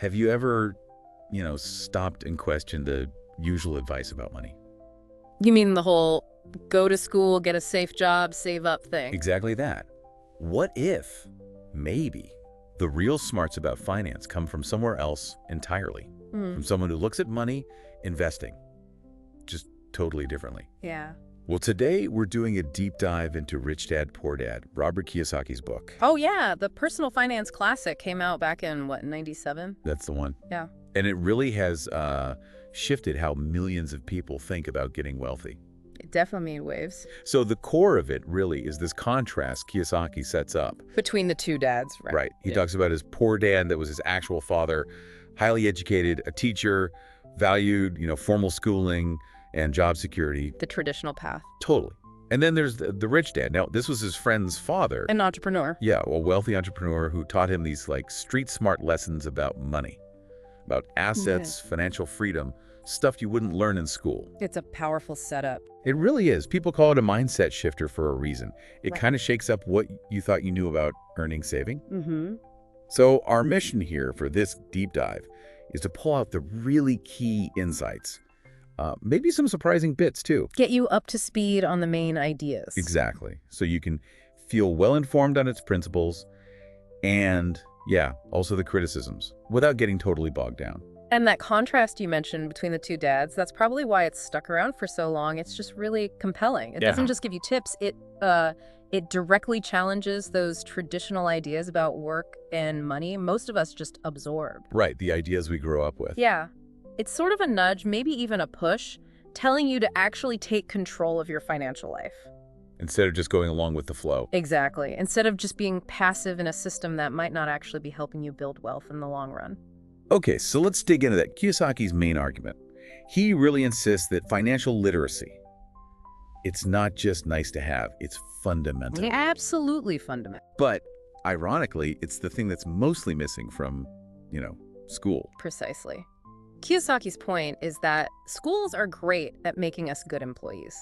Have you ever, stopped and questioned the usual advice about money? You mean the whole go to school, get a safe job, save up thing? Exactly that. What if, maybe, the real smarts about finance come from somewhere else entirely? From someone who looks at money, investing, just totally differently. Yeah. Well, today we're doing a deep dive into Rich Dad, Poor Dad, Robert Kiyosaki's book. Oh, yeah. The personal finance classic came out back in, what, 97? That's the one. Yeah. And it really has shifted how millions of people think about getting wealthy. It definitely made waves. So the core of it really is this contrast Kiyosaki sets up. Between the two dads, right? Right. He Yeah. talks about his poor dad that was his actual father, highly educated, a teacher, valued, formal schooling and job security. The traditional path. Totally. And then there's the rich dad. Now, this was his friend's father. An entrepreneur. Yeah, a wealthy entrepreneur who taught him these street smart lessons about money, about assets, financial freedom, stuff you wouldn't learn in school. It's a powerful setup. It really is. People call it a mindset shifter for a reason. It Right. kind of shakes up what you thought you knew about earning, saving. Mm-hmm. So our mission here for this deep dive is to pull out the really key insights. Maybe some surprising bits too. Get you up to speed on the main ideas. Exactly. So you can feel well-informed on its principles and, also the criticisms without getting totally bogged down. And that contrast you mentioned between the two dads, that's probably why it's stuck around for so long. It's just really compelling. It doesn't just give you tips. It directly challenges those traditional ideas about work and money most of us just absorb. Right, the ideas we grow up with. Yeah. It's sort of a nudge, maybe even a push, telling you to actually take control of your financial life. Instead of just going along with the flow. Exactly. Instead of just being passive in a system that might not actually be helping you build wealth in the long run. Okay, so let's dig into that. Kiyosaki's main argument. He really insists that financial literacy, it's not just nice to have, it's fundamental. Absolutely fundamental. But ironically, it's the thing that's mostly missing from, school. Precisely. Kiyosaki's point is that schools are great at making us good employees,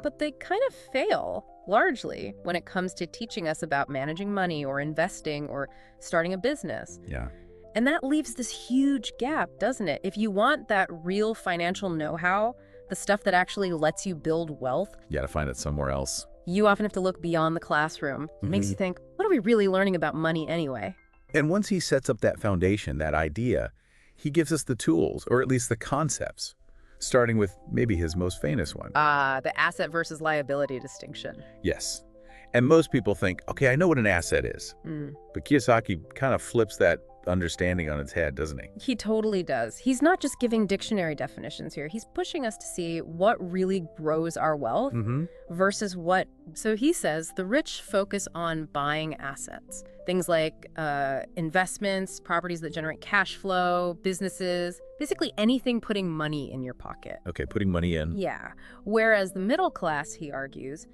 but they kind of fail, largely, when it comes to teaching us about managing money or investing or starting a business. Yeah. And that leaves this huge gap, doesn't it? If you want that real financial know-how, the stuff that actually lets you build wealth, You gotta find it somewhere else. you often have to look beyond the classroom. It makes you think, what are we really learning about money anyway? And once he sets up that foundation, that idea, he gives us the tools, or at least the concepts, starting with maybe his most famous one. The asset versus liability distinction. Yes. And most people think, okay, I know what an asset is. But Kiyosaki kind of flips that understanding on its head, doesn't he? He totally does. He's not just giving dictionary definitions here. He's pushing us to see what really grows our wealth versus what... So he says the rich focus on buying assets. Things like investments, properties that generate cash flow, businesses, basically anything putting money in your pocket. Okay, putting money in. Yeah. Whereas the middle class, he argues,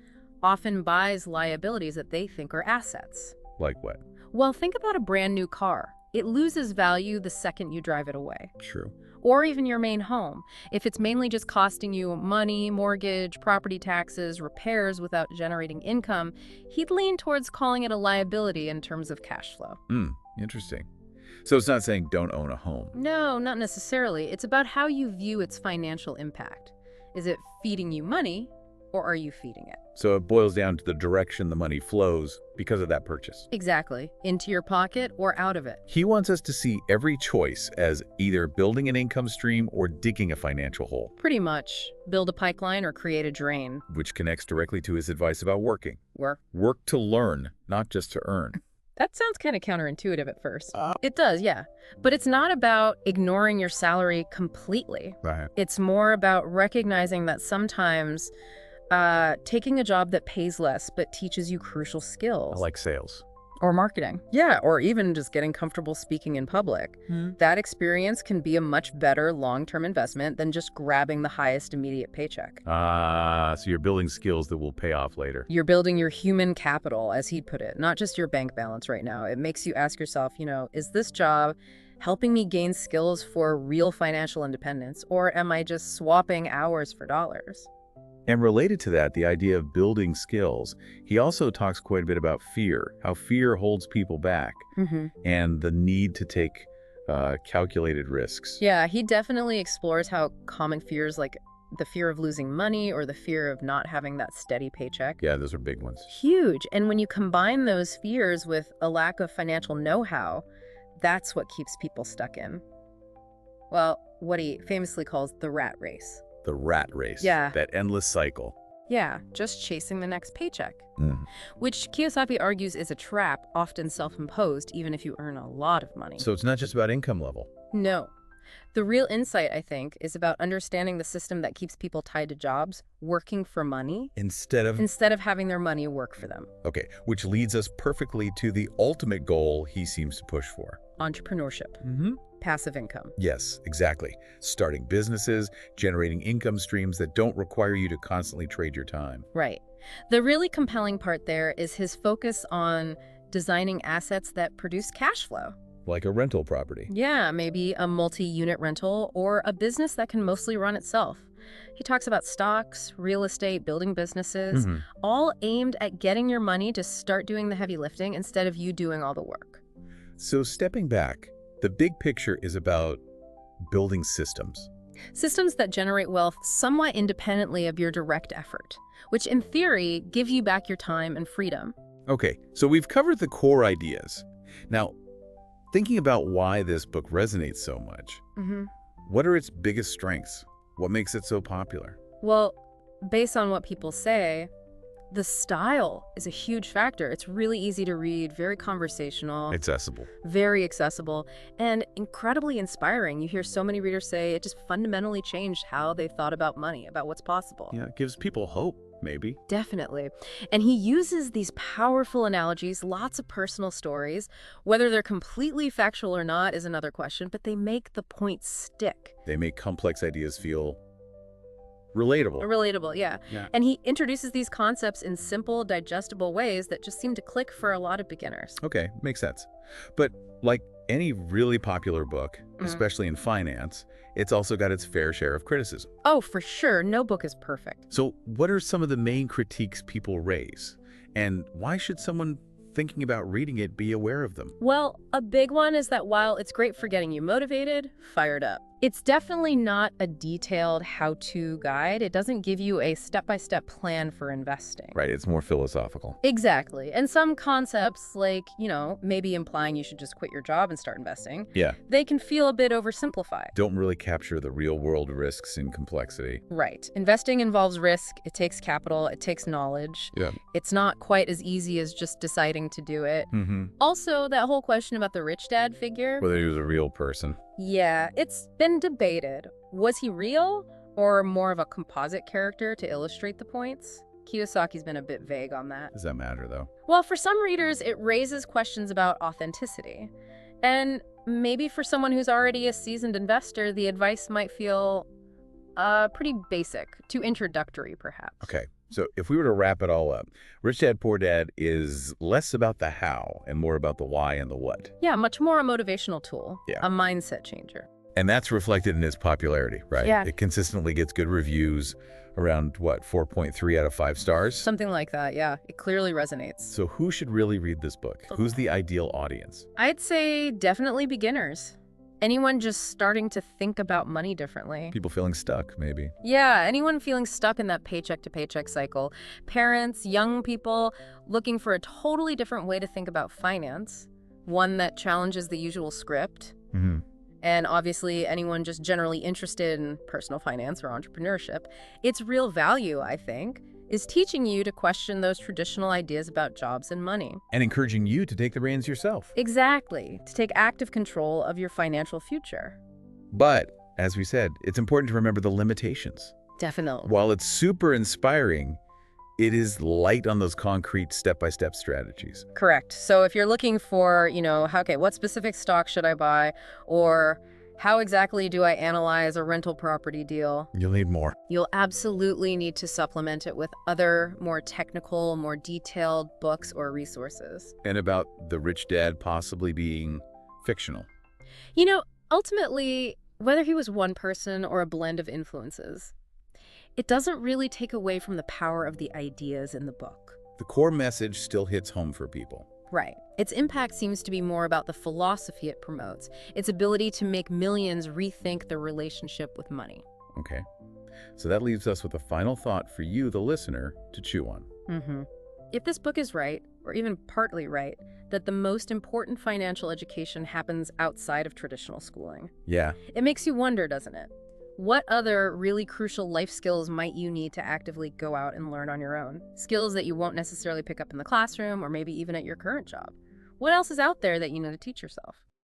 often buys liabilities that they think are assets. Like what? Well, think about a brand new car. It loses value the second you drive it away. True. Or even your main home. If it's mainly just costing you money, mortgage, property taxes, repairs without generating income, he'd lean towards calling it a liability in terms of cash flow. Interesting. So it's not saying don't own a home. No, not necessarily. It's about how you view its financial impact. Is it feeding you money, or are you feeding it? So it boils down to the direction the money flows because of that purchase. Exactly. Into your pocket or out of it. He wants us to see every choice as either building an income stream or digging a financial hole, Pretty much. Build a pipeline or create a drain. which connects directly to his advice about working. Work. Work to learn, not just to earn. That sounds kind of counterintuitive at first. It does, yeah. But it's not about ignoring your salary completely. Right. It's more about recognizing that sometimes taking a job that pays less but teaches you crucial skills. Like sales. Or marketing. Yeah, or even just getting comfortable speaking in public. That experience can be a much better long-term investment than just grabbing the highest immediate paycheck. So you're building skills that will pay off later. You're building your human capital, as he'd put it, not just your bank balance right now. It makes you ask yourself, is this job helping me gain skills for real financial independence, or am I just swapping hours for dollars? And related to that, the idea of building skills, he also talks quite a bit about fear, how fear holds people back, and the need to take calculated risks. Yeah, he definitely explores how common fears like the fear of losing money or the fear of not having that steady paycheck. Yeah, those are big ones. Huge. And when you combine those fears with a lack of financial know-how, that's what keeps people stuck in, well, what he famously calls the rat race. The rat race. Yeah. That endless cycle. Yeah, just chasing the next paycheck, Mm. which Kiyosaki argues is a trap, often self-imposed, even if you earn a lot of money. So it's not just about income level. No. The real insight, I think, is about understanding the system that keeps people tied to jobs, working for money, Instead of having their money work for them. Okay, which leads us perfectly to the ultimate goal he seems to push for. Entrepreneurship, passive income. Yes, exactly. Starting businesses, generating income streams that don't require you to constantly trade your time. Right. The really compelling part there is his focus on designing assets that produce cash flow. Like a rental property. Yeah, maybe a multi-unit rental or a business that can mostly run itself. He talks about stocks, real estate, building businesses, all aimed at getting your money to start doing the heavy lifting instead of you doing all the work. So stepping back, the big picture is about building systems. Systems that generate wealth somewhat independently of your direct effort, which in theory give you back your time and freedom. Okay, so we've covered the core ideas. Now, thinking about why this book resonates so much, what are its biggest strengths? What makes it so popular? Well, based on what people say, the style is a huge factor. It's really easy to read, very conversational, Accessible. very accessible, and incredibly inspiring. You hear so many readers say it just fundamentally changed how they thought about money, about what's possible. Yeah, it gives people hope, maybe. Definitely. And he uses these powerful analogies, lots of personal stories. Whether they're completely factual or not is another question, but they make the point stick. They make complex ideas feel relatable. Relatable, yeah. Yeah. And he introduces these concepts in simple, digestible ways that just seem to click for a lot of beginners. Okay, makes sense. But like any really popular book, especially in finance, it's also got its fair share of criticism. Oh, for sure. No book is perfect. So what are some of the main critiques people raise? And why should someone thinking about reading it be aware of them? Well, a big one is that while it's great for getting you motivated, fired up, it's definitely not a detailed how-to guide. It doesn't give you a step-by-step plan for investing. Right, it's more philosophical. Exactly. And some concepts, like, maybe implying you should just quit your job and start investing, Yeah. they can feel a bit oversimplified. Don't really capture the real-world risks and complexity. Right. Investing involves risk. It takes capital. It takes knowledge. Yeah. It's not quite as easy as just deciding to do it. Also, that whole question about the rich dad figure. Whether he was a real person. Yeah, it's been debated. Was he real or more of a composite character to illustrate the points? Kiyosaki's been a bit vague on that. Does that matter, though? Well, for some readers, it raises questions about authenticity. And maybe for someone who's already a seasoned investor, the advice might feel pretty basic, too introductory, perhaps. Okay, so if we were to wrap it all up, Rich Dad, Poor Dad is less about the how and more about the why and the what. Yeah, much more a motivational tool, Yeah. a mindset changer. And that's reflected in his popularity, right? Yeah. It consistently gets good reviews, around, 4.3 out of 5 stars? Something like that, yeah. It clearly resonates. So who should really read this book? Who's the ideal audience? I'd say definitely beginners. Anyone just starting to think about money differently. People feeling stuck, maybe. Yeah, anyone feeling stuck in that paycheck-to-paycheck cycle. Parents, young people looking for a totally different way to think about finance, one that challenges the usual script. And obviously, anyone just generally interested in personal finance or entrepreneurship. Its real value, I think, is teaching you to question those traditional ideas about jobs and money. And encouraging you to take the reins yourself. Exactly, to take active control of your financial future. But, as we said, it's important to remember the limitations. Definitely. While it's super inspiring, it is light on those concrete step-by-step strategies. Correct. So if you're looking for, okay, what specific stock should I buy? Or how exactly do I analyze a rental property deal? You'll need more. You'll absolutely need to supplement it with other more technical, more detailed books or resources. And about the rich dad possibly being fictional. Ultimately, whether he was one person or a blend of influences, it doesn't really take away from the power of the ideas in the book. The core message still hits home for people. Right. Its impact seems to be more about the philosophy it promotes, its ability to make millions rethink their relationship with money. Okay. So that leaves us with a final thought for you, the listener, to chew on. If this book is right, or even partly right, that the most important financial education happens outside of traditional schooling, Yeah. it makes you wonder, doesn't it? What other really crucial life skills might you need to actively go out and learn on your own? Skills that you won't necessarily pick up in the classroom or maybe even at your current job. What else is out there that you need to teach yourself?